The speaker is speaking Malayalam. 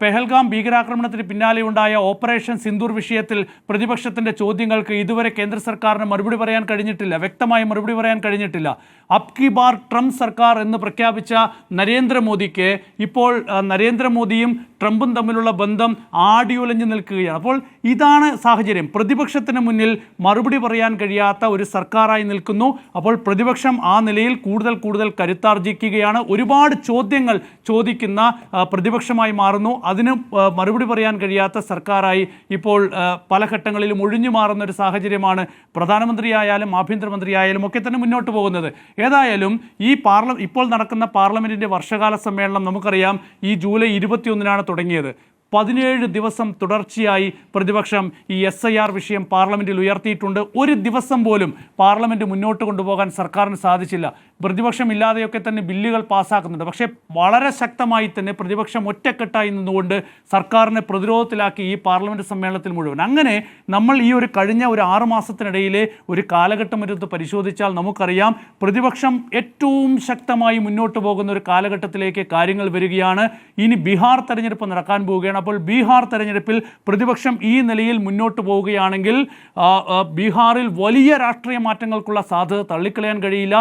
പെഹൽഗാം ഭീകരാക്രമണത്തിന് പിന്നാലെയുണ്ടായ ഓപ്പറേഷൻ സിന്ദൂർ വിഷയത്തിൽ പ്രതിപക്ഷത്തിന്റെ ചോദ്യങ്ങൾക്ക് ഇതുവരെ കേന്ദ്ര സർക്കാരിന് മറുപടി പറയാൻ കഴിഞ്ഞിട്ടില്ല, വ്യക്തമായ മറുപടി പറയാൻ കഴിഞ്ഞിട്ടില്ല. അബ് കി ബാർ ട്രംപ് സർക്കാർ എന്ന് പ്രഖ്യാപിച്ച നരേന്ദ്രമോദിക്ക് ഇപ്പോൾ നരേന്ദ്രമോദിയും ട്രംപും തമ്മിലുള്ള ബന്ധം ആടിയുലഞ്ഞു നിൽക്കുകയാണ്. അപ്പോൾ ഇതാണ് സാഹചര്യം. പ്രതിപക്ഷത്തിന് മുന്നിൽ മറുപടി പറയാൻ കഴിയാത്ത ഒരു സർക്കാരായി നിൽക്കുന്നു. അപ്പോൾ പ്രതിപക്ഷം ആ നിലയിൽ കൂടുതൽ കരുത്താർജിക്കുകയാണ്. ഒരുപാട് ചോദ്യങ്ങൾ ചോദിക്കുന്ന പ്രതിപക്ഷമായി മാറുന്നു. അതിന് മറുപടി പറയാൻ കഴിയാത്ത സർക്കാരായി ഇപ്പോൾ പല ഘട്ടങ്ങളിലും ഒഴിഞ്ഞു മാറുന്ന ഒരു സാഹചര്യമാണ് പ്രധാനമന്ത്രിയായാലും ആഭ്യന്തരമന്ത്രിയായാലും ഒക്കെ തന്നെ മുന്നോട്ട് പോകുന്നത്. ഏതായാലും ഇപ്പോൾ നടക്കുന്ന പാർലമെന്റിന്റെ വർഷകാല സമ്മേളനം നമുക്കറിയാം ഈ ജൂലൈ 21-നാണ് തുടങ്ങിയത്. 17 ദിവസം തുടർച്ചയായി പ്രതിപക്ഷം ഈ SIR വിഷയം പാർലമെൻറ്റിൽ ഉയർത്തിയിട്ടുണ്ട്. ഒരു ദിവസം പോലും പാർലമെൻറ്റ് മുന്നോട്ട് കൊണ്ടുപോകാൻ സർക്കാരിന് സാധിച്ചില്ല. പ്രതിപക്ഷം ഇല്ലാതെയൊക്കെ തന്നെ ബില്ലുകൾ പാസ്സാക്കുന്നുണ്ട്. പക്ഷേ വളരെ ശക്തമായി തന്നെ പ്രതിപക്ഷം ഒറ്റക്കെട്ടായി നിന്നുകൊണ്ട് സർക്കാരിനെ പ്രതിരോധത്തിലാക്കി ഈ പാർലമെൻറ്റ് സമ്മേളനത്തിൽ മുഴുവൻ. അങ്ങനെ നമ്മൾ ഈ കഴിഞ്ഞ 6 മാസത്തിനിടയിലെ ഒരു കാലഘട്ടം എടുത്ത് പരിശോധിച്ചാൽ നമുക്കറിയാം പ്രതിപക്ഷം ഏറ്റവും ശക്തമായി മുന്നോട്ട് പോകുന്ന ഒരു കാലഘട്ടത്തിലേക്ക് കാര്യങ്ങൾ വരികയാണ്. ഇനി ബീഹാർ തെരഞ്ഞെടുപ്പ് നടക്കാൻ പോവുകയാണ്. അപ്പോൾ ബീഹാർ തെരഞ്ഞെടുപ്പിൽ പ്രതിപക്ഷം ഈ നിലയിൽ മുന്നോട്ട് പോവുകയാണെങ്കിൽ ബീഹാറിൽ വലിയ രാഷ്ട്രീയ മാറ്റങ്ങൾക്കുള്ള സാധ്യത തള്ളിക്കളയാൻ കഴിയില്ല.